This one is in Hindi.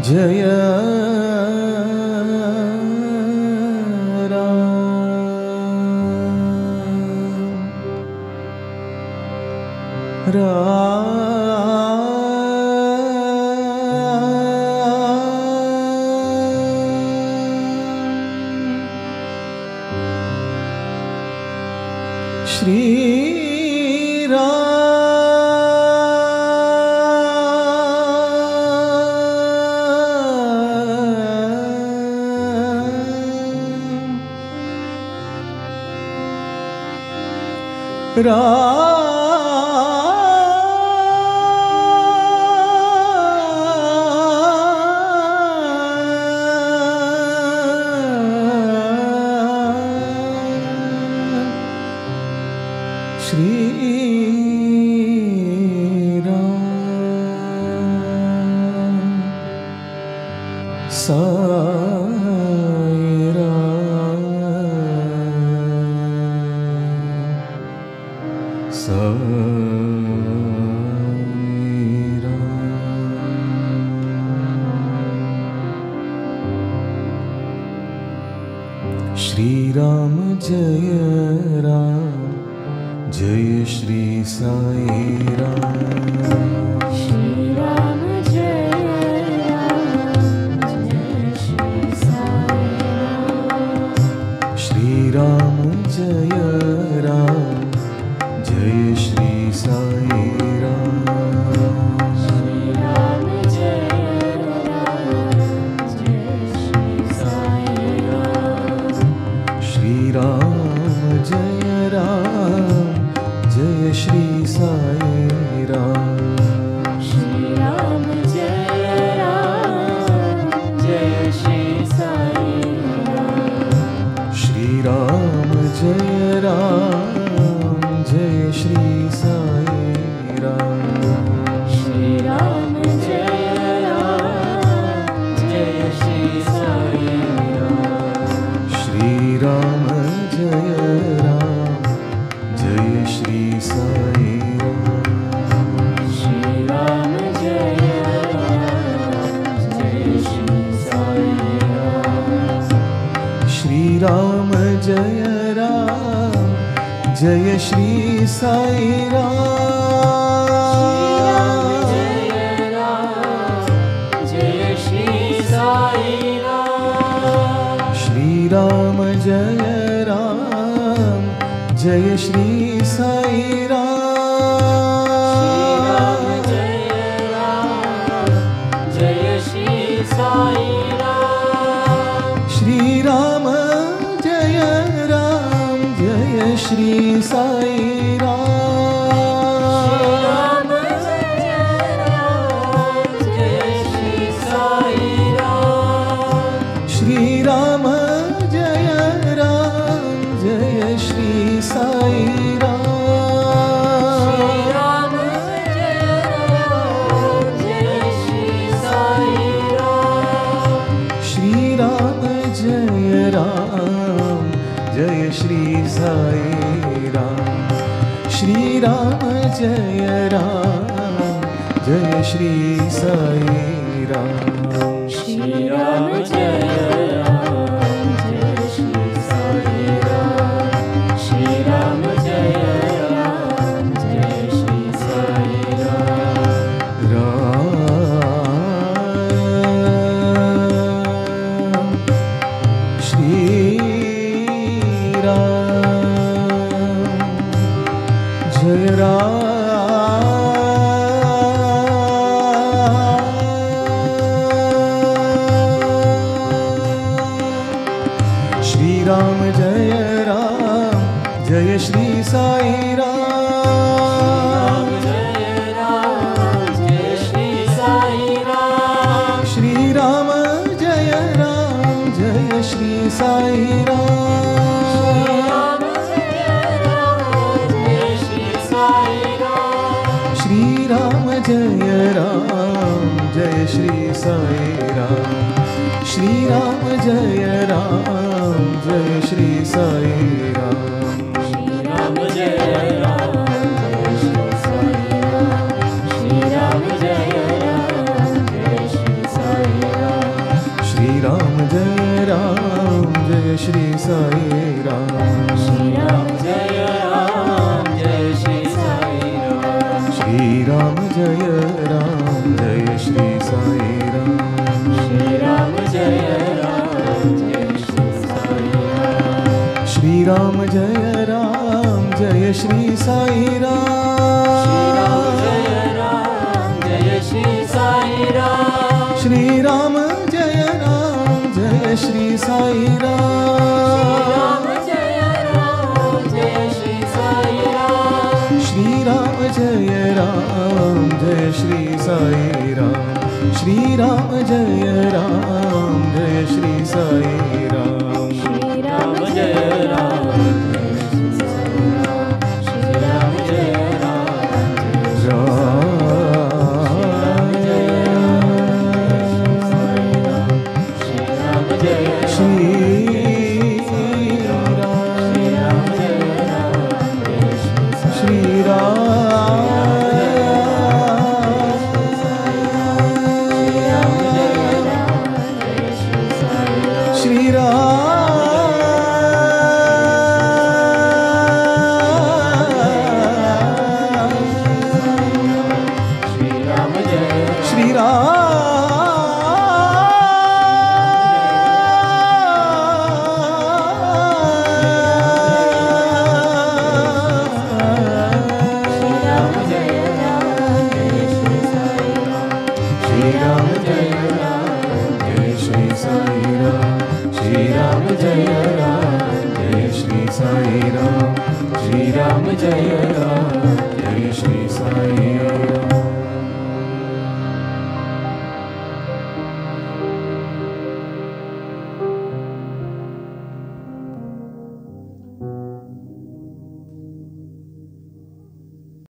जय श्री राम श्री राम जय राम जय श्री साई राम श्री राम जय राम जय श्री साई राम श्री राम जय राम जय श्री साई राम श्री राम जय राम जय श्री साई राम श्री राम जय राम जय श्री साई राम श्री राम जय राम जय श्री साई राम श्री राम जय राम जय श्री साई राम श्री राम जय राम जय श्री साई राम श्री राम जय राम जय श्री साई राम श्री राम जय राम जय श्री साई राम श्री राम जय राम जय श्री साई राम श्री राम जय राम जय श्री साई राम श्री राम जय राम श्री राम जय राम जय श्री साई राम श्री राम जय राम जय श्री साई राम श्री राम जय राम जय श्री साई राम श्री राम जय राम जय श्री साई राम। श्री राम जय राम जय श्री साई राम। श्री राम जय राम जय श्री साई राम। राम श्री राम जय राम। श्री राम जय राम जय श्री साई राम। जय राम जय श्री साई राम। श्री राम जय राम जय श्री साई राम। जय राम जय श्री साई राम। श्री राम जय राम जय श्री साई राम। श्री राम जय राम जय श्री साई राम। श्री राम जय राम जय श्री साई राम। श्री राम जय राम जय श्री साई राम। श्री राम जय राम जय श्री साई राम। श्री राम जय राम जय श्री साई राम। श्री राम जय राम जय श्री साई राम। श्री राम जय राम जय श्री साई राम। श्री राम जय राम जय श्री साई राम। श्री राम जय राम जय श्री साई राम। श्री राम जय राम जय श्री साई राम। श्री राम जय राम जय श्री साई राम। श्री राम जय राम जय जय